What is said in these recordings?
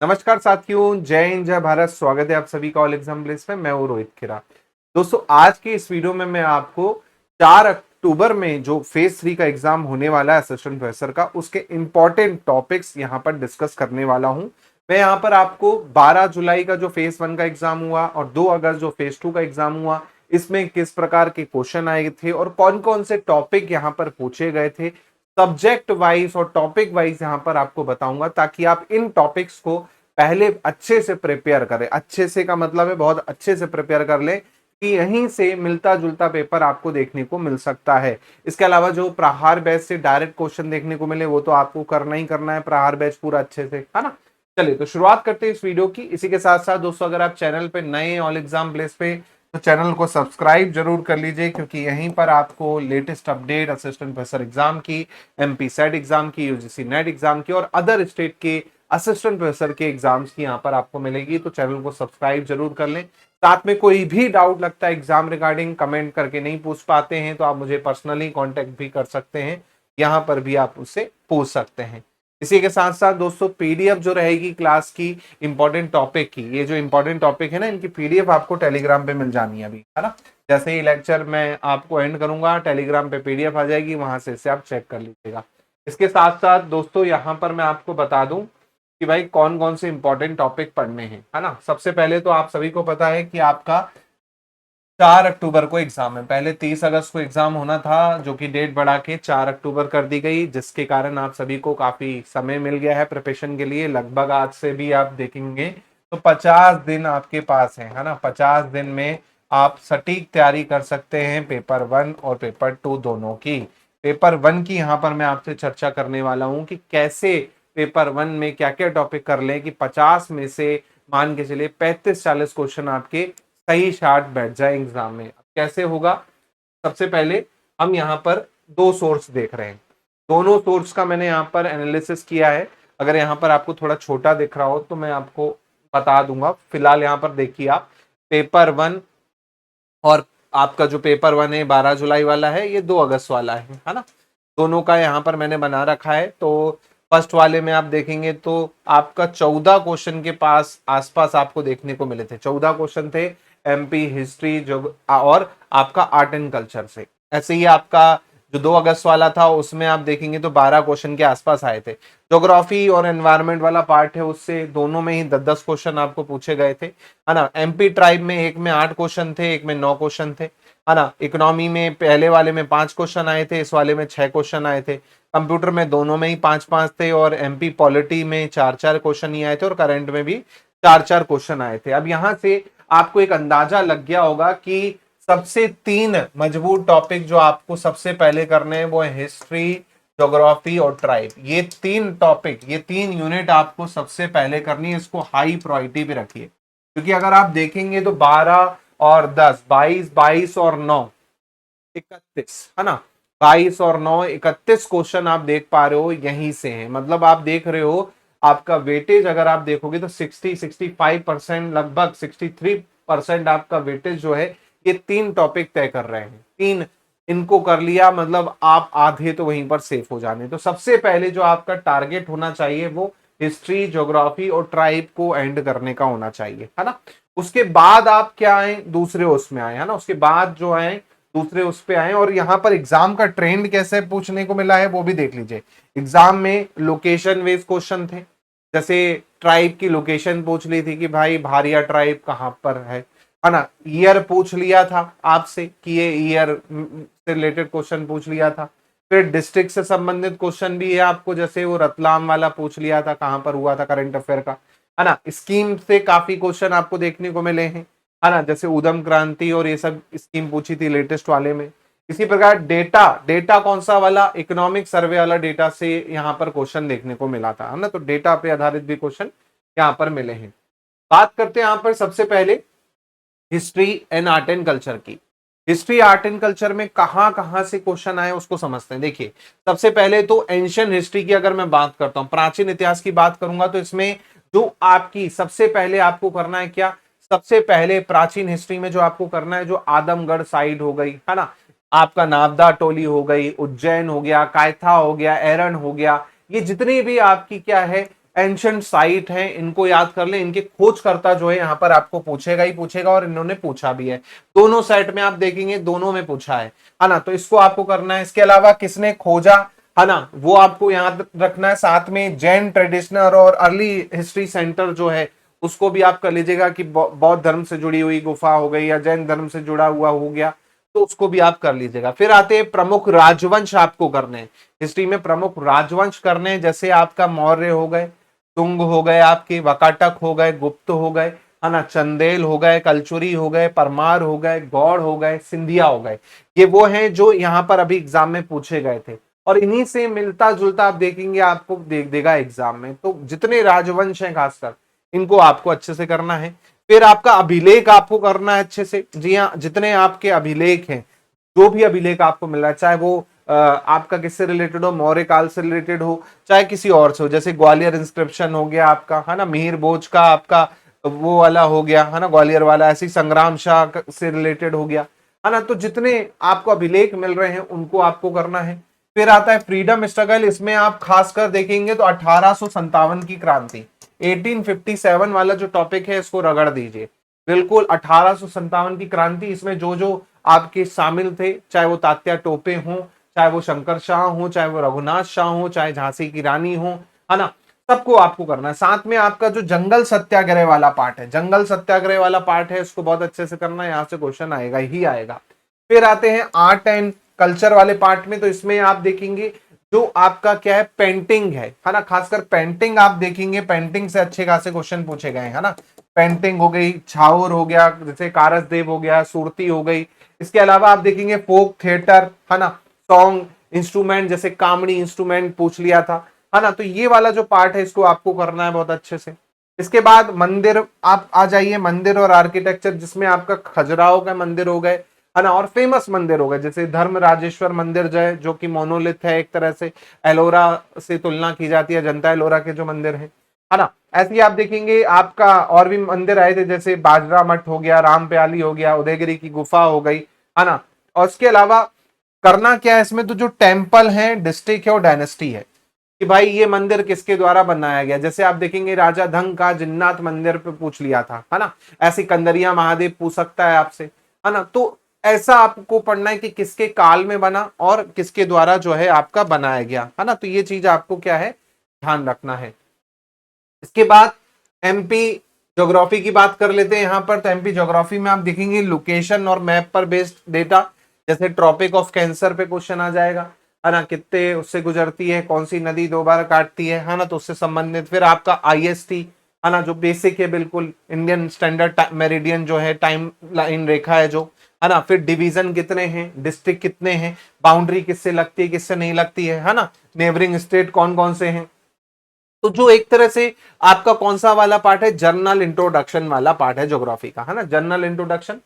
नमस्कार साथियों, जय हिंद जय भारत। स्वागत है आप सभी का ऑल एग्जाम प्लेस में। मैं हूं रोहित खिरा। दोस्तों, आज के इस वीडियो में मैं आपको 4 अक्टूबर में जो फेज 3 का एग्जाम होने वाला है असिस्टेंट प्रोफेसर का, उसके इंपॉर्टेंट टॉपिक्स यहां पर डिस्कस करने वाला हूं। मैं यहां पर आपको 12 जुलाई का जो फेज 1 का एग्जाम हुआ और 2 अगस्त जो फेज 2 का एग्जाम हुआ, इसमें किस प्रकार के क्वेश्चन आए थे और कौन कौन से टॉपिक यहां पर पूछे गए थे, सब्जेक्ट वाइज और टॉपिक वाइज यहां पर आपको बताऊंगा, ताकि आप इन टॉपिक्स को पहले अच्छे से प्रिपेयर करें। अच्छे से का मतलब है बहुत अच्छे से प्रिपेयर कर लें कि यहीं से मिलता जुलता पेपर आपको देखने को मिल सकता है। इसके अलावा जो प्रहार बैच से डायरेक्ट क्वेश्चन देखने को मिले वो तो आपको करना ही करना है, प्रहार बैच पूरा अच्छे से, है ना। चलिए तो शुरुआत करते हैं इस वीडियो की। इसी के साथ साथ दोस्तों, अगर आप चैनल पे नए ऑल एग्जाम प्लेस पे, तो चैनल को सब्सक्राइब जरूर कर लीजिए, क्योंकि यहीं पर आपको latest update assistant professor exam की, एमपी सेट एग्जाम की, यूजीसी नेट एग्जाम की और अदर स्टेट के असिस्टेंट प्रोफेसर के एग्जाम्स की यहाँ पर आपको मिलेगी। तो चैनल को सब्सक्राइब जरूर कर लें। साथ में कोई भी डाउट लगता है एग्जाम रिगार्डिंग, कमेंट करके नहीं पूछ पाते हैं तो आप मुझे पर्सनली कांटेक्ट भी कर सकते हैं, यहाँ पर भी आप उससे पूछ सकते हैं। इसी के साथ साथ दोस्तों, पीडीएफ जो रहेगी क्लास की इंपॉर्टेंट टॉपिक की, ये जो इंपॉर्टेंट टॉपिक है ना, इनकी पीडीएफ आपको टेलीग्राम पे मिल जानी है अभी, है ना। जैसे ही लेक्चर मैं आपको एंड करूंगा, टेलीग्राम पे पीडीएफ आ जाएगी, वहां से इसे आप चेक कर लीजिएगा। इसके साथ साथ दोस्तों, यहाँ पर मैं आपको बता दूं कि भाई कौन कौन से इंपॉर्टेंट टॉपिक पढ़ने हैं, है ना। सबसे पहले तो आप सभी को पता है कि आपका 4 अक्टूबर को एग्जाम है। पहले 30 अगस्त को एग्जाम होना था, जो कि डेट बढ़ा के 4 अक्टूबर कर दी गई, जिसके कारण आप सभी को काफी समय मिल गया है प्रिपरेशन के लिए। लगभग आज से भी आप देखेंगे तो 50 दिन आपके पास है ना। 50 दिन में आप सटीक तैयारी कर सकते हैं पेपर 1 और पेपर 2 दोनों की। पेपर 1 की यहाँ पर मैं आपसे चर्चा करने वाला हूँ कि कैसे पेपर 1 में क्या क्या टॉपिक कर लें कि 50 में से मान के चलिए 35-40 क्वेश्चन आपके सही शार्ट बैठ जाए एग्जाम में। अब कैसे होगा? सबसे पहले हम यहाँ पर दो सोर्स देख रहे हैं। दोनों सोर्स का मैंने यहाँ पर एनालिसिस किया है। अगर यहाँ पर आपको थोड़ा छोटा दिख रहा हो तो मैं आपको बता दूंगा। फिलहाल यहाँ पर देखिए आप, पेपर 1 और आपका जो पेपर 1 है 12 जुलाई वाला है, ये 2 अगस्त वाला है ना। दोनों का यहाँ पर मैंने बना रखा है। तो फर्स्ट वाले में आप देखेंगे तो आपका 14 क्वेश्चन के पास आसपास आपको देखने को मिले थे। 14 क्वेश्चन थे एमपी हिस्ट्री जो और आपका आर्ट एंड कल्चर से। ऐसे ही आपका जो 2 अगस्त वाला था उसमें आप देखेंगे तो 12 क्वेश्चन के आसपास आए थे। ज्योग्राफी और एनवायरमेंट वाला पार्ट है, उससे दोनों में ही 10-10 क्वेश्चन आपको पूछे गए थे, है ना। एमपी ट्राइब में एक में 8 क्वेश्चन थे, एक में 9 क्वेश्चन थे, है ना। इकोनॉमी में पहले वाले में 5 क्वेश्चन आए थे, इस वाले में 6 क्वेश्चन आए थे। कंप्यूटर में दोनों में ही 5-5 थे और एमपी पॉलिटी में 4-4 क्वेश्चन ही आए थे और करंट में भी 4-4 क्वेश्चन आए थे। अब यहां से आपको एक अंदाजा लग गया होगा कि सबसे 3 मजबूत टॉपिक जो आपको सबसे पहले करने हैं वो है हिस्ट्री, ज्योग्राफी और ट्राइब। ये 3 टॉपिक, ये 3 यूनिट आपको सबसे पहले करनी है। इसको हाई प्रायोरिटी पे रखिए, क्योंकि अगर आप देखेंगे तो 12 और 10, 22 और 9, 31, है ना। 22 और 9, 31 क्वेश्चन आप देख पा रहे हो यहीं से हैं। मतलब आप देख रहे हो आपका वेटेज अगर आप देखोगे तो 65%, लगभग 63% आपका वेटेज जो है ये 3 टॉपिक तय कर रहे हैं। 3 इनको कर लिया, मतलब आप आधे तो वहीं पर सेफ हो जाने। तो सबसे पहले जो आपका टारगेट होना चाहिए वो हिस्ट्री, ज्योग्राफी और ट्राइब को एंड करने का होना चाहिए, है ना। उसके बाद आप क्या आए, दूसरे उसमें आए, है ना। उसके बाद जो आए दूसरे उस पे आए। और यहाँ पर एग्जाम का ट्रेंड कैसे पूछने को मिला है वो भी देख लीजिए। एग्जाम में लोकेशन वेस्ड क्वेश्चन थे। जैसे ट्राइब की लोकेशन पूछ ली थी कि भाई भारिया ट्राइब कहाँ पर है ना। ईयर पूछ लिया था आपसे कि ये ईयर से रिलेटेड क्वेश्चन पूछ लिया था। फिर डिस्ट्रिक्ट से संबंधित क्वेश्चन भी है आपको, जैसे वो रतलाम वाला पूछ लिया था, कहां पर हुआ था करंट अफेयर का, है ना। स्कीम से काफी क्वेश्चन आपको देखने को मिले हैं, है ना। जैसे उदम क्रांति और ये सब स्कीम पूछी थी लेटेस्ट वाले में। इसी प्रकार डेटा, डेटा कौन सा वाला, इकोनॉमिक सर्वे वाला डेटा से यहाँ पर क्वेश्चन देखने को मिला था, है ना। तो डेटा पे आधारित भी क्वेश्चन यहाँ पर मिले हैं। बात करते हैं यहाँ पर सबसे पहले history and art and culture की। हिस्ट्री, आर्ट एंड कल्चर में कहां कहां से क्वेश्चन आए उसको समझते हैं। देखिए, सबसे पहले तो एंशियंट हिस्ट्री की अगर मैं बात करता हूं, प्राचीन इतिहास की बात करूंगा, तो इसमें जो आपकी सबसे पहले आपको करना है क्या, सबसे पहले प्राचीन हिस्ट्री में जो आपको करना है, जो आदमगढ़ साइड हो गई, है ना, आपका नाबदा टोली हो गई, उज्जैन हो गया, कायथा हो गया, एरन हो गया, ये जितनी भी आपकी क्या है एंशंट साइट है, इनको याद कर ले। इनके खोजकर्ता जो है यहाँ पर आपको पूछेगा ही पूछेगा, और इन्होंने पूछा भी है। दोनों सेट में आप देखेंगे, दोनों में पूछा है ना, तो इसको आपको करना है। इसके अलावा किसने खोजा, है ना, वो आपको याद रखना है। साथ में जैन ट्रेडिशनल और अर्ली हिस्ट्री सेंटर जो है उसको भी आप कर लीजिएगा, कि बौद्ध धर्म से जुड़ी हुई गुफा हो गई या जैन धर्म से जुड़ा हुआ हो गया, तो उसको भी आप कर लीजिएगा। फिर आते हैं प्रमुख राजवंश आपको करने हैं हिस्ट्री में, प्रमुख राजवंश करने हैं, जैसे आपका मौर्य हो गए, तुंग हो गए, आपके वकाटक हो गए, गुप्त हो गए, है ना, चंदेल हो गए, कलचुरी हो गए, परमार हो गए, गौड़ हो गए, सिंधिया हो गए। ये वो हैं जो यहाँ पर अभी एग्जाम में पूछे गए थे, और इन्हीं से मिलता जुलता आप देखेंगे, आपको देख देगा एग्जाम में। तो जितने राजवंश हैं खासकर, इनको आपको अच्छे से करना है। फिर आपका अभिलेख आपको करना है अच्छे से। जी हाँ, जितने आपके अभिलेख हैं, जो भी अभिलेख आपको मिल रहा है, चाहे वो आपका किससे रिलेटेड हो, मौर्य काल से रिलेटेड हो, चाहे किसी और से हो, जैसे ग्वालियर इंस्क्रिप्शन हो गया आपका, है ना, मिहिर भोज का आपका वो वाला हो गया, है ना, ग्वालियर वाला, ऐसे ही संग्राम शाह से रिलेटेड हो गया, है ना। तो जितने आपको अभिलेख मिल रहे हैं उनको आपको करना है। फिर आता है फ्रीडम स्ट्रगल। इसमें आप खासकर देखेंगे तो 1857 की क्रांति, 1857 वाला जो टॉपिक है इसको रगड़ दीजिए बिल्कुल। 1857 की क्रांति, इसमें जो जो आपके शामिल थे, चाहे वो तात्या टोपे हों, चाहे वो शंकर शाह हो, चाहे वो रघुनाथ शाह हो, चाहे झांसी की रानी हो, है ना, सबको आपको करना है। साथ में आपका जो जंगल सत्याग्रह वाला पार्ट है, जंगल सत्याग्रह वाला पार्ट है, उसको बहुत अच्छे से करना है, यहां से क्वेश्चन आएगा ही आएगा। फिर आते हैं आर्ट एंड कल्चर वाले पार्ट में, तो इसमें आप देखेंगे जो आपका क्या है, पेंटिंग है ना, खासकर पेंटिंग आप देखेंगे, पेंटिंग से अच्छे खासे क्वेश्चन पूछे गए, है ना। पेंटिंग हो गई, छाउर हो गया, जैसे कारस देव हो गया, सुरती हो गई। इसके अलावा आप देखेंगे फोक थिएटर, है ना, सॉन्ग इंस्ट्रूमेंट, जैसे कामड़ी इंस्ट्रूमेंट पूछ लिया था, है ना। तो ये वाला जो पार्ट है इसको आपको करना है बहुत अच्छे से। इसके बाद मंदिर आप आ जाइए, मंदिर और आर्किटेक्चर, जिसमें आपका खजुराहो का मंदिर हो गए, है ना, और फेमस मंदिर हो गए, जैसे धर्म राजेश्वर मंदिर जो है, जो कि मोनोलिथ है एक तरह से, एलोरा से तुलना की जाती है, जनता एलोरा के जो मंदिर है ना। ऐसे ही आप देखेंगे आपका और भी मंदिर आए थे, जैसे बाजरा मठ हो गया, राम प्याली हो गया, उदयगिरी की गुफा हो गई, है ना। और इसके अलावा करना क्या है इसमें, तो जो टेम्पल है, डिस्ट्रिक्ट है और डायनेस्टी है, कि भाई ये मंदिर किसके द्वारा बनाया गया। जैसे आप देखेंगे राजा धंग का जिन्नाथ मंदिर पे पूछ लिया था, है ना। ऐसे कंदरिया महादेव पूछ सकता है आपसे, है ना। तो ऐसा आपको पढ़ना है कि किसके काल में बना और किसके द्वारा जो है आपका बनाया गया, है ना। तो ये चीज आपको क्या है, ध्यान रखना है। इसके बाद एमपी ज्योग्राफी की बात कर लेते हैं यहाँ पर। तो एमपी ज्योग्राफी में आप देखेंगे लोकेशन और मैप पर बेस्ड डेटा, जैसे ट्रॉपिक ऑफ कैंसर पे क्वेश्चन आ जाएगा, है ना, कितने उससे गुजरती है, कौन सी नदी 2 बार काटती है ना, तो उससे संबंधित। फिर आपका आईएसटी, है ना, जो बेसिक है बिल्कुल, इंडियन स्टैंडर्ड मेरिडियन जो है, टाइम लाइन रेखा है जो, है ना। फिर डिवीजन कितने हैं, डिस्ट्रिक्ट कितने हैं, बाउंड्री किससे लगती है किससे नहीं लगती है ना, नेबरिंग स्टेट कौन कौन से हैं। तो जो एक तरह से आपका कौन सा वाला पार्ट है, जर्नल इंट्रोडक्शन वाला पार्ट है ज्योग्राफी का, है ना, जर्नल इंट्रोडक्शन,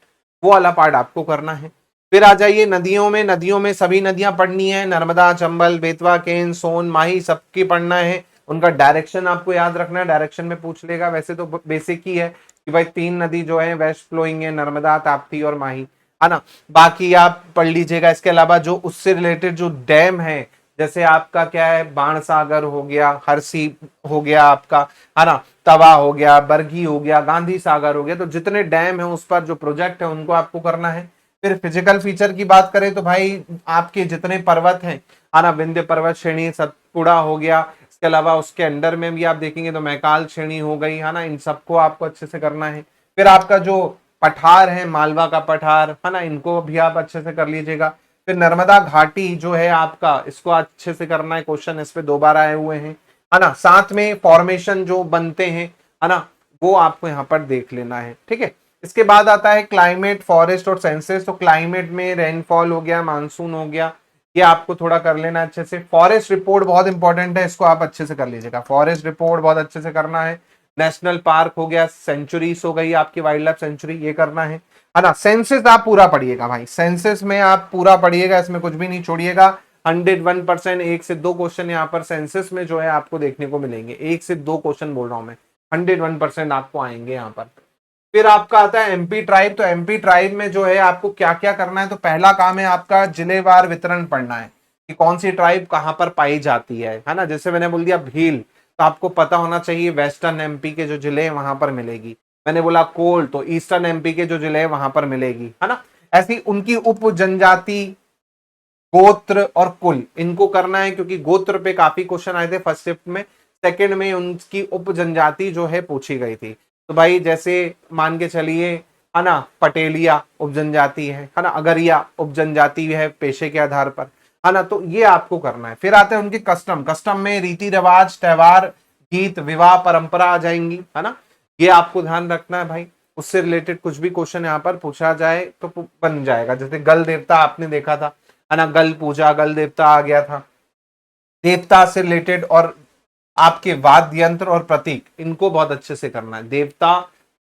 वो वाला पार्ट आपको करना है। फिर आ जाइए नदियों में। नदियों में सभी नदियां पढ़नी है, नर्मदा, चंबल, बेतवा, केन, सोन, माही, सबकी पढ़ना है। उनका डायरेक्शन आपको याद रखना है, डायरेक्शन में पूछ लेगा। वैसे तो बेसिक ही है कि भाई 3 नदी जो है वेस्ट फ्लोइंग है, नर्मदा, ताप्ती और माही, है ना। बाकी आप पढ़ लीजिएगा। इसके अलावा जो उससे रिलेटेड जो डैम है, जैसे आपका क्या है, बाण सागर हो गया, हरसी हो गया आपका, है ना, तवा हो गया, बरगी हो गया, गांधी सागर हो गया, तो जितने डैम है उस पर जो प्रोजेक्ट है उनको आपको करना है। फिर फिजिकल फीचर की बात करें तो भाई आपके जितने पर्वत हैं, है ना, विंध्य पर्वत श्रेणी, सतपुड़ा हो गया, इसके अलावा उसके अंडर में भी आप देखेंगे तो मैकाल श्रेणी हो गई, है ना, इन सबको आपको अच्छे से करना है। फिर आपका जो पठार है, मालवा का पठार, है ना, इनको भी आप अच्छे से कर लीजिएगा। फिर नर्मदा घाटी जो है आपका, इसको अच्छे से करना है, क्वेश्चन इस पे 2 बार आए हुए हैं, है ना। साथ में फॉर्मेशन जो बनते हैं, है ना, वो आपको यहाँ पर देख लेना है, ठीक है। इसके बाद आता है क्लाइमेट, फॉरेस्ट और सेंसेस। तो क्लाइमेट में रेनफॉल हो गया, मानसून हो गया, ये आपको थोड़ा कर लेना अच्छे से। फॉरेस्ट रिपोर्ट बहुत इंपॉर्टेंट है, इसको आप अच्छे से कर लीजिएगा, फॉरेस्ट रिपोर्ट बहुत अच्छे से करना है। नेशनल पार्क हो गया, सेंचुरीज हो गई आपकी, वाइल्ड लाइफ सेंचुरी, ये करना है ना। सेंसस आप पूरा पढ़िएगा भाई, सेंसस में आप पूरा पढ़िएगा, इसमें कुछ भी नहीं छोड़िएगा। 101%, 1 से 2 क्वेश्चन यहाँ पर सेंसस में जो है आपको देखने को मिलेंगे, 1 से 2 क्वेश्चन बोल रहा हूं मैं, 101% आपको आएंगे यहाँ पर। फिर आपका आता है एमपी ट्राइब। तो एमपी ट्राइब में जो है आपको क्या क्या करना है, तो पहला काम है आपका जिलेवार वितरण पढ़ना है, कि कौन सी ट्राइब कहां पर पाई जाती है ना। जैसे मैंने बोल दिया भील, तो आपको पता होना चाहिए वेस्टर्न एमपी के जो जिले हैं वहां पर मिलेगी। मैंने बोला कोल, तो ईस्टर्न एमपी के जो जिले हैं वहां पर मिलेगी, है ना। ऐसी उनकी उप जनजाति, गोत्र और कुल, इनको करना है क्योंकि गोत्र पे काफी क्वेश्चन आए थे फर्स्ट शिफ्ट में। सेकंड में उनकी उप जनजाति जो है पूछी गई थी। तो भाई जैसे मान के चलिए, है ना, पटेलिया उप जनजाति है ना, अगरिया उप जनजाति है पेशे के आधार पर, है ना। तो ये आपको करना है। फिर आते हैं उनके कस्टम। कस्टम में रीति रिवाज, त्योहार, गीत, विवाह, परंपरा आ जाएंगी, है ना। ये आपको ध्यान रखना है भाई। उससे रिलेटेड कुछ भी क्वेश्चन यहाँ पर पूछा जाए तो बन जाएगा। जैसे गल देवता आपने देखा था, है ना, गल पूजा, गल देवता आ गया था। देवता से रिलेटेड और आपके वाद्य यंत्र और प्रतीक, इनको बहुत अच्छे से करना है, देवता,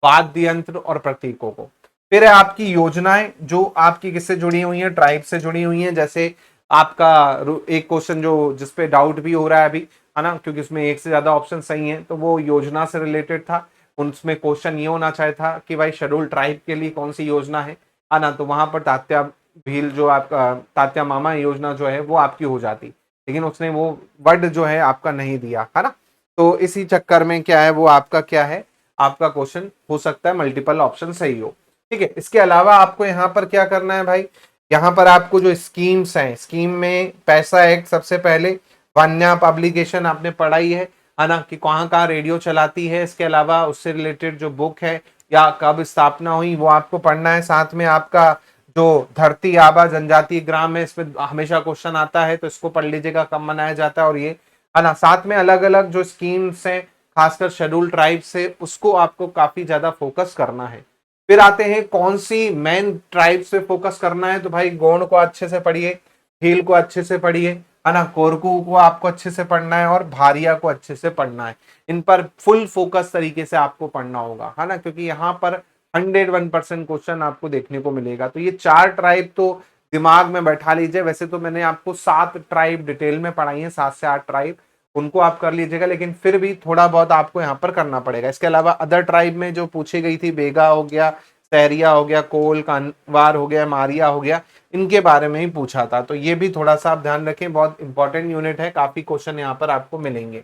वाद्य यंत्र और प्रतीकों को। फिर है आपकी योजनाएं, जो आपकी किससे जुड़ी हुई है, ट्राइब से जुड़ी हुई है। जैसे आपका एक क्वेश्चन जो जिसपे डाउट भी हो रहा है अभी, है ना, क्योंकि उसमें एक से ज्यादा ऑप्शन सही है, तो वो योजना से रिलेटेड था। उसमें क्वेश्चन ये होना चाहिए था कि भाई शेड्यूल ट्राइब के लिए कौन सी योजना है ना। तो वहां पर तात्या भील जो आपका तात्या मामा योजना जो है वो आपकी हो जाती, लेकिन उसने वो वर्ड जो है आपका नहीं दिया, है ना। तो इसी चक्कर में क्या है, वो आपका क्या है, आपका क्वेश्चन हो सकता है मल्टीपल ऑप्शन सही हो। ठीक है। इसके अलावा आपको यहाँ पर क्या करना है भाई, यहाँ पर आपको जो स्कीम्स हैं, स्कीम में पैसा एक्ट सबसे पहले, वन्या पब्लिकेशन आपने पढ़ाई है ना, कि कहाँ कहाँ रेडियो चलाती है। इसके अलावा उससे रिलेटेड जो बुक है या कब स्थापना हुई वो आपको पढ़ना है। साथ में आपका जो धरती आबा जनजातीय ग्राम है, इसमें हमेशा क्वेश्चन आता है, तो इसको पढ़ लीजिएगा कब मनाया जाता है और ये, है ना। साथ में अलग अलग जो स्कीम्स हैं खासकर शेड्यूल ट्राइब से, उसको आपको काफी ज्यादा फोकस करना है। फिर आते हैं कौन सी मेन ट्राइब से फोकस करना है, तो भाई गोंड को अच्छे से पढ़िए, भील को अच्छे से पढ़िए, है ना, कोरकू को आपको अच्छे से पढ़ना है और भारिया को अच्छे से पढ़ना है। इन पर फुल फोकस तरीके से आपको पढ़ना होगा, है ना, क्योंकि यहाँ पर 101% क्वेश्चन आपको देखने को मिलेगा। तो ये 4 ट्राइब तो दिमाग में बैठा लीजिए। वैसे तो मैंने आपको 7 ट्राइब डिटेल में पढ़ाई है, 7 से 8 ट्राइब, उनको आप कर लीजिएगा, लेकिन फिर भी थोड़ा बहुत आपको यहाँ पर करना पड़ेगा। इसके अलावा अदर ट्राइब में जो पूछी गई थी, बेगा हो गया, सहरिया हो गया, कोल, कानवार हो गया, मारिया हो गया, इनके बारे में ही पूछा था। तो ये भी थोड़ा सा आप ध्यान रखें, बहुत इंपॉर्टेंट यूनिट है, काफी क्वेश्चन यहाँ पर आपको मिलेंगे।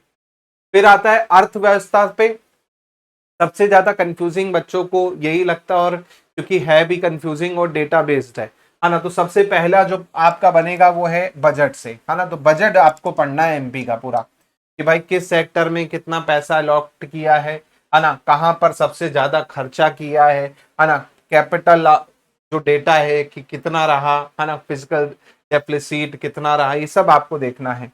फिर आता है अर्थव्यवस्था पे। सबसे ज्यादा कंफ्यूजिंग बच्चों को यही लगता है, और क्योंकि है भी कंफ्यूजिंग और डेटा बेस्ड है ना। तो सबसे पहला जो आपका बनेगा वो है बजट से, है ना। तो बजट आपको पढ़ना है एमपी का पूरा, कि भाई किस सेक्टर में कितना पैसा अलॉट किया है ना, कहाँ पर सबसे ज्यादा खर्चा किया है ना। कैपिटल जो डेटा है कि कितना रहा, है ना, फिजिकल डेफिसिट कितना रहा, ये सब आपको देखना है।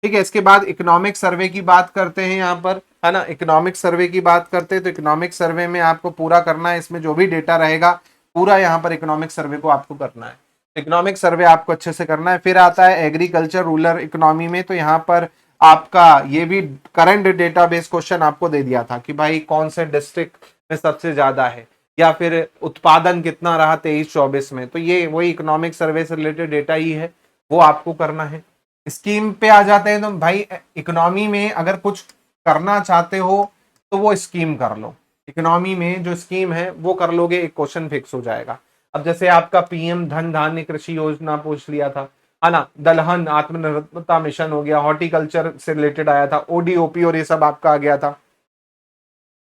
ठीक है। इसके बाद इकोनॉमिक सर्वे की बात करते हैं यहाँ पर, है ना। इकोनॉमिक सर्वे की बात करते हैं तो इकोनॉमिक सर्वे में आपको पूरा करना है, इसमें जो भी डेटा रहेगा पूरा यहाँ पर इकोनॉमिक सर्वे को आपको करना है। इकोनॉमिक सर्वे आपको अच्छे से करना है। फिर आता है एग्रीकल्चर रूरल इकोनॉमी में, तो यहाँ पर आपका ये भी करंट डेटाबेस क्वेश्चन आपको दे दिया था कि भाई कौन से डिस्ट्रिक्ट में सबसे ज्यादा है, या फिर उत्पादन कितना रहा 23-24 में। तो ये वही इकोनॉमिक सर्वे से रिलेटेड डेटा ही है, वो आपको करना है। स्कीम पे आ जाते हैं तो भाई इकोनॉमी में अगर कुछ करना चाहते हो तो वो स्कीम कर लो। इकोनॉमी में जो स्कीम है वो कर लोगे, एक क्वेश्चन फिक्स हो जाएगा। अब जैसे आपका पीएम धन धान्य कृषि योजना पूछ लिया था, है ना, दलहन आत्मनिर्भरता मिशन हो गया, हॉर्टिकल्चर से रिलेटेड आया था, ओडीओपी और ये सब आपका आ गया था।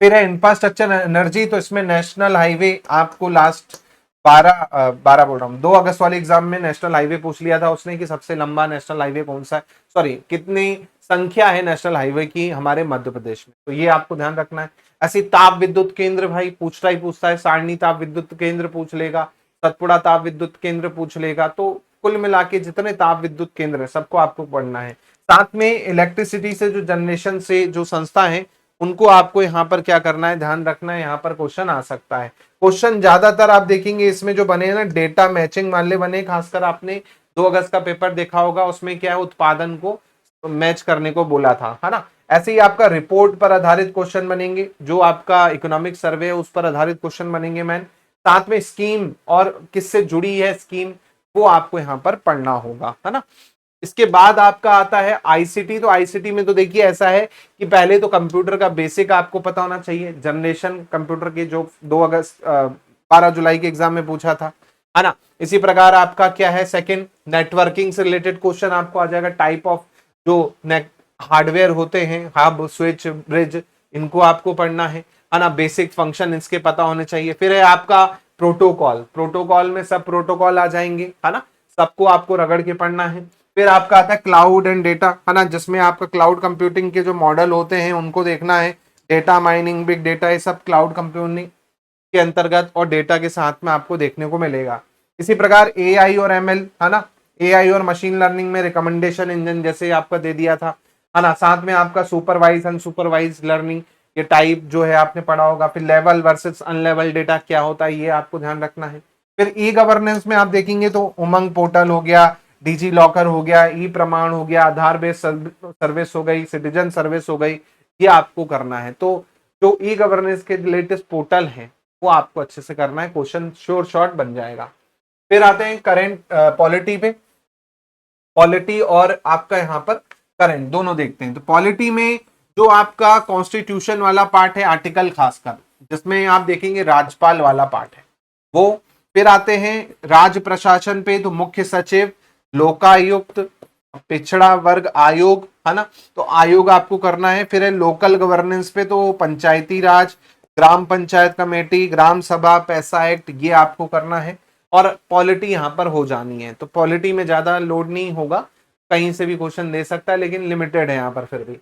फिर है इंफ्रास्ट्रक्चर एनर्जी, तो इसमें नेशनल हाईवे आपको लास्ट 12 बोल रहा हूँ 2 अगस्त वाले एग्जाम में नेशनल हाईवे पूछ लिया था उसने, कि सबसे लंबा नेशनल हाईवे कौन सा है, सॉरी कितनी संख्या है नेशनल हाईवे की हमारे मध्य प्रदेश में, तो ये आपको ध्यान रखना है। ऐसी ताप विद्युत केंद्र भाई पूछता ही पूछता है, सारणी ताप विद्युत केंद्र पूछ लेगा, सतपुड़ा ताप विद्युत केंद्र पूछ लेगा। तो कुल मिला के जितने ताप विद्युत केंद्र है सबको आपको पढ़ना है। साथ में इलेक्ट्रिसिटी से जो जनरेशन से जो संस्था है उनको आपको यहाँ पर क्या करना है, ध्यान रखना है, यहाँ पर क्वेश्चन आ सकता है। क्वेश्चन ज्यादातर आप देखेंगे इसमें जो बने हैं ना, डेटा मैचिंग वाले बने, खासकर आपने 2 अगस्त का पेपर देखा होगा, उसमें क्या है उत्पादन को मैच करने को बोला था, है ना। ऐसे ही आपका रिपोर्ट पर आधारित क्वेश्चन बनेंगे, जो आपका इकोनॉमिक सर्वे है उस पर आधारित क्वेश्चन बनेंगे मैन। साथ में स्कीम और किससे जुड़ी है स्कीम, वो आपको यहाँ पर पढ़ना होगा, है ना। इसके बाद आपका आता है आईसीटी। तो आईसीटी में तो देखिए ऐसा है कि पहले तो कंप्यूटर का बेसिक आपको पता होना चाहिए, जनरेशन कंप्यूटर के जो 2 अगस्त 12 जुलाई के एग्जाम में पूछा था, है ना। इसी प्रकार आपका क्या है सेकंड, नेटवर्किंग से रिलेटेड क्वेश्चन आपको आ जाएगा, टाइप ऑफ जो हार्डवेयर होते हैं, हब स्विच ब्रिज, इनको आपको पढ़ना है ना। बेसिक फंक्शन इसके पता होने चाहिए। फिर है आपका प्रोटोकॉल, प्रोटोकॉल में सब प्रोटोकॉल आ जाएंगे, है ना, सबको आपको रगड़ के पढ़ना है। फिर आपका आता है क्लाउड एंड डेटा, है ना, जिसमें आपका क्लाउड कंप्यूटिंग के जो मॉडल होते हैं उनको देखना है। डेटा माइनिंग, बिग डेटा, ये सब क्लाउड कंप्यूटिंग के अंतर्गत और डेटा के साथ में आपको देखने को मिलेगा। इसी प्रकार एआई और एमएल, है ना, एआई और मशीन लर्निंग में रिकमेंडेशन इंजन जैसे आपका दे दिया था, है ना। साथ में आपका सुपरवाइज अनसुपरवाइज लर्निंग, ये टाइप जो है आपने पढ़ा होगा। फिर लेवल वर्सेस अनलेवल डेटा क्या होता है, ये आपको ध्यान रखना है। फिर ई गवर्नेंस में आप देखेंगे तो उमंग पोर्टल हो गया, डिजी लॉकर हो गया, ई प्रमाण हो गया, आधार बेस्ड सर्विस हो गई, सिटीजन सर्विस हो गई, ये आपको करना है। तो जो ई गवर्नेंस के लेटेस्ट पोर्टल है वो आपको अच्छे से करना है, क्वेश्चन श्योर शॉर्ट बन जाएगा। फिर आते हैं करंट पॉलिटी पे। पॉलिटी और आपका यहाँ पर करंट दोनों देखते हैं। तो पॉलिटी में जो आपका कॉन्स्टिट्यूशन वाला पार्ट है, आर्टिकल खासकर, जिसमें आप देखेंगे राज्यपाल वाला पार्ट है वो। फिर आते हैं राज्य प्रशासन पे, तो मुख्य सचिव, लोकायुक्त, पिछड़ा वर्ग आयोग, है ना, तो आयोग आपको करना है। फिर है लोकल गवर्नेंस पे, तो पंचायती राज, ग्राम पंचायत कमेटी, ग्राम सभा, पैसा एक्ट, ये आपको करना है। और पॉलिटी यहां पर हो जानी है। तो पॉलिटी में ज्यादा लोड नहीं होगा, कहीं से भी क्वेश्चन दे सकता है, लेकिन लिमिटेड है यहां पर। फिर भी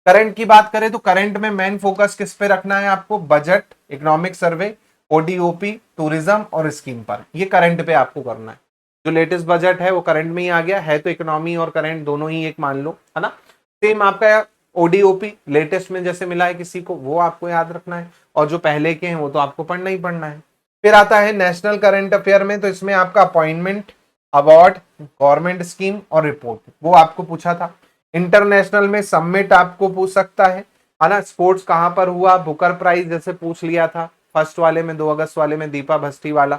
करंट की बात करें तो करंट में मेन फोकस किस पे रखना है आपको, budget, economic survey, ODOP, tourism और स्कीम पर, ये करंट पे आपको करना है। जो लेटेस्ट बजट है वो करंट में ही आ गया है, तो इकोनॉमी और करंट दोनों ही एक मान लो, है ना। सेम आपका ओडीओपी लेटेस्ट में जैसे मिला है किसी को, वो आपको याद रखना है, और जो पहले के हैं वो तो आपको पढ़ना ही पढ़ना है। फिर आता है नेशनल करंट अफेयर में, तो इसमें आपका अपॉइंटमेंट, अवार्ड, गवर्नमेंट स्कीम और रिपोर्ट, वो आपको पूछा था। इंटरनेशनल में समिट आपको पूछ सकता है ना। स्पोर्ट्स कहां पर हुआ, बुकर प्राइज जैसे पूछ लिया था फर्स्ट वाले में, 2 अगस्त वाले में दीपा भस्टी वाला,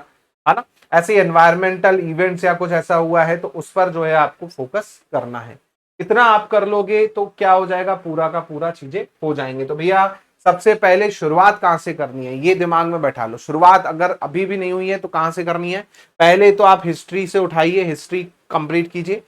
है ना। ऐसे एनवायरमेंटल इवेंट्स या कुछ ऐसा हुआ है तो उस पर जो है आपको फोकस करना है। इतना आप कर लोगे तो क्या हो जाएगा, पूरा का पूरा चीजें हो जाएंगे। तो भैया सबसे पहले शुरुआत कहां से करनी है, ये दिमाग में बैठा लो। शुरुआत अगर अभी भी नहीं हुई है तो कहां से करनी है, पहले तो आप हिस्ट्री से उठाइए, हिस्ट्री कंप्लीट कीजिए।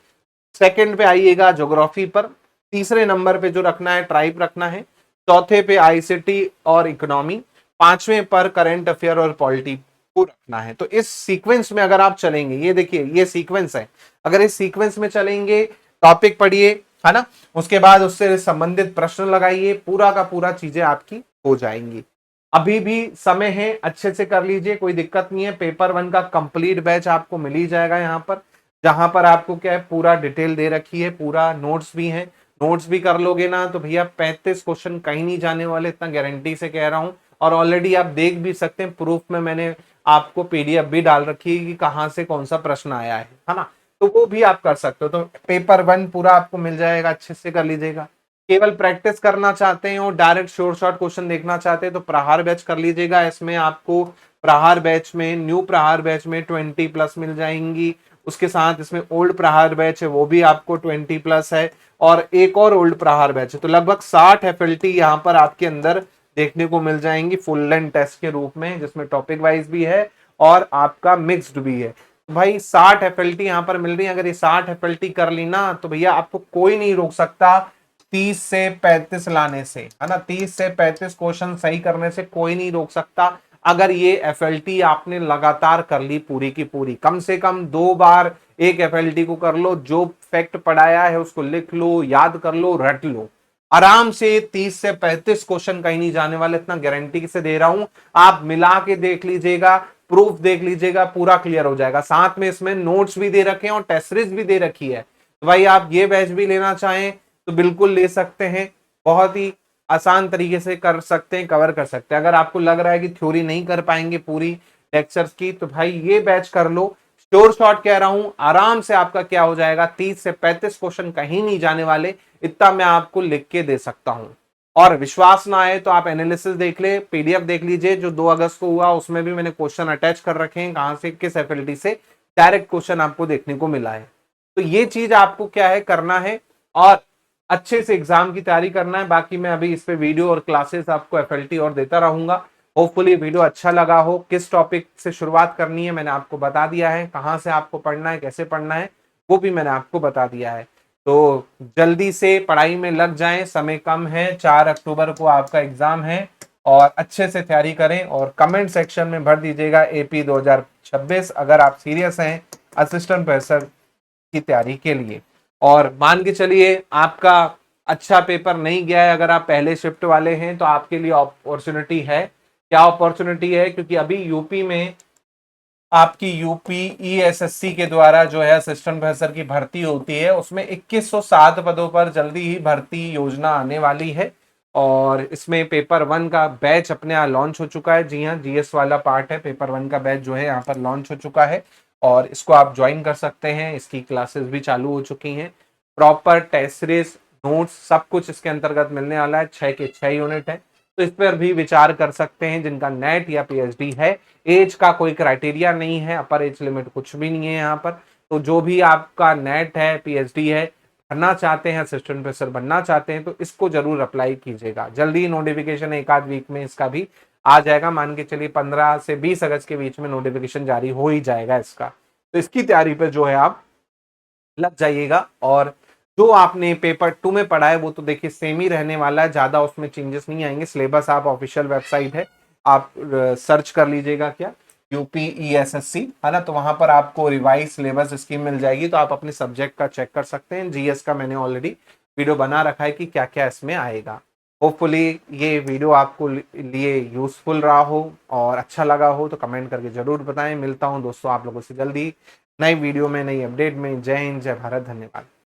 सेकंड पे आइएगा ज्योग्राफी पर, तीसरे नंबर पे जो रखना है ट्राइब रखना है, चौथे पे आईसीटी और इकोनॉमी, पांचवें पर करंट अफेयर और पॉलिटी को रखना है। तो इस सीक्वेंस में अगर आप चलेंगे, ये देखिए ये सीक्वेंस है, अगर इस सीक्वेंस में चलेंगे, टॉपिक पढ़िए, है ना, उसके बाद उससे संबंधित प्रश्न लगाइए, पूरा का पूरा चीजें आपकी हो जाएंगी। अभी भी समय है, अच्छे से कर लीजिए, कोई दिक्कत नहीं है। पेपर 1 का कंप्लीट बैच आपको मिल ही जाएगा यहाँ पर, जहां पर आपको क्या है पूरा डिटेल दे रखी है, पूरा नोट्स भी है। नोट्स भी कर लोगे ना तो भैया 35 क्वेश्चन कहीं नहीं जाने वाले, इतना गारंटी से कह रहा हूं। और ऑलरेडी आप देख भी सकते हैं, प्रूफ में मैंने आपको पीडीएफ भी डाल रखी है कि कहां से कौन सा प्रश्न आया है ना, तो वो भी आप कर सकते हो। तो पेपर 1 पूरा आपको मिल जाएगा, अच्छे से कर लीजिएगा। केवल प्रैक्टिस करना चाहते हैं और डायरेक्ट शॉर्ट शॉर्ट क्वेश्चन देखना चाहते हैं तो प्रहार बैच कर लीजिएगा। इसमें आपको प्रहार बैच में, न्यू प्रहार बैच में 20+ मिल जाएंगी। उसके साथ इसमें ओल्ड प्रहार बैच है, वो भी आपको 20+ है, और एक और ओल्ड प्रहार बैच है। तो लगभग 60 एफएलटी यहाँ पर आपके अंदर देखने को मिल जाएंगी फुल लेंथ टेस्ट के रूप में, जिसमें टॉपिक वाइज भी है और आपका मिक्स्ड भी है। भाई 60 एफएलटी यहाँ पर मिल रही है, अगर ये 60 एफएलटी कर ली ना तो भैया आपको कोई नहीं रोक सकता 30 से 35 लाने से, है ना। 30 से 35 क्वेश्चन सही करने से कोई नहीं रोक सकता। अगर ये एफएलटी आपने लगातार कर ली पूरी की पूरी, कम से कम 2 बार एक एफएलटी को कर लो, जो फैक्ट पढ़ाया है उसको लिख लो, याद कर लो, रट लो, आराम से 30 से 35 क्वेश्चन कहीं नहीं जाने वाले, इतना गारंटी से दे रहा हूं। आप मिला के देख लीजिएगा, प्रूफ देख लीजिएगा, पूरा क्लियर हो जाएगा। साथ में इसमें नोट्स भी दे रखे हैं और टेस्ट सीरीज भी दे रखी है। तो भाई आप ये बैच भी लेना चाहें तो बिल्कुल ले सकते हैं, बहुत ही आसान तरीके से कर सकते हैं, कवर कर सकते हैं। अगर आपको लग रहा है कि थ्योरी नहीं कर पाएंगे पूरी लेक्चर्स की, तो भाई ये बैच कर लो। श्योर शॉट कह रहा हूं, आराम से आपका क्या हो जाएगा, 30 से 35 क्वेश्चन कहीं नहीं जाने वाले, इतना मैं आपको लिख के दे सकता हूं। और विश्वास ना आए तो आप एनालिसिस देख ले, पीडीएफ देख लीजिए, जो 2 अगस्त को हुआ उसमें भी मैंने क्वेश्चन अटैच कर रखे हैं, कहां से किस एफएलटी से डायरेक्ट क्वेश्चन आपको देखने को मिला है। तो ये चीज आपको क्या है करना है, और अच्छे से एग्जाम की तैयारी करना है। बाकी मैं अभी इस पे वीडियो और क्लासेस आपको एफएलटी और देता रहूंगा। होपफुली वीडियो अच्छा लगा हो। किस टॉपिक से शुरुआत करनी है मैंने आपको बता दिया है, कहां से आपको पढ़ना है, कैसे पढ़ना है वो भी मैंने आपको बता दिया है। तो जल्दी से पढ़ाई में लग जाएं, समय कम है, 4 अक्टूबर को आपका एग्जाम है और अच्छे से तैयारी करें और कमेंट सेक्शन में भर दीजिएगा एपी 2026 अगर आप सीरियस हैं असिस्टेंट प्रोफेसर की तैयारी के लिए। और मान के चलिए आपका अच्छा पेपर नहीं गया है, अगर आप पहले शिफ्ट वाले हैं तो आपके लिए अपॉर्चुनिटी है। क्या अपॉर्चुनिटी है? क्योंकि अभी यूपी में आपकी यूपी ईएसएससी के द्वारा जो है असिस्टेंट प्रोफेसर की भर्ती होती है, उसमें 2107 पदों पर जल्दी ही भर्ती योजना आने वाली है और इसमें पेपर 1 का बैच अपने यहाँ लॉन्च हो चुका है। जी हाँ, जीएस वाला पार्ट है, पेपर 1 का बैच जो है यहाँ पर लॉन्च हो चुका है और इसको आप ज्वाइन कर सकते हैं। इसकी क्लासेस भी चालू हो चुकी हैं। प्रॉपर टेस्ट सीरीज, नोट्स सब कुछ इसके अंतर्गत मिलने वाला है। 6 के 6 यूनिट है, तो इस पर भी विचार कर सकते हैं जिनका नेट या पीएचडी है। एज का कोई क्राइटेरिया नहीं है, अपर एज लिमिट कुछ भी नहीं है यहाँ पर। तो जो भी आपका नेट है, पीएचडी है, बनना चाहते हैं, असिस्टेंट प्रोफेसर बनना चाहते हैं, तो इसको जरूर अप्लाई कीजिएगा। जल्दी नोटिफिकेशन एक आध वीक में इसका भी आ जाएगा। मान के चलिए 15 से 20 अगस्त के बीच में नोटिफिकेशन जारी हो ही जाएगा इसका। तो इसकी तैयारी पे जो है आप लग जाइएगा। और जो आपने पेपर 2 में पढ़ा है वो तो देखिए सेम ही रहने वाला है, ज्यादा उसमें चेंजेस नहीं आएंगे। सिलेबस आप ऑफिशियल वेबसाइट है, आप सर्च कर लीजिएगा क्या यूपीईएसएससी है ना, तो वहां पर आपको रिवाइज सिलेबस स्कीम मिल जाएगी, तो आप अपने सब्जेक्ट का चेक कर सकते हैं। जीएस का मैंने ऑलरेडी वीडियो बना रखा है कि क्या क्या इसमें आएगा। होपफुली ये वीडियो आपको लिए यूजफुल रहा हो और अच्छा लगा हो तो कमेंट करके जरूर बताएं। मिलता हूं दोस्तों आप लोगों से जल्दी नई वीडियो में, नई अपडेट में। जय हिंद, जय भारत, धन्यवाद।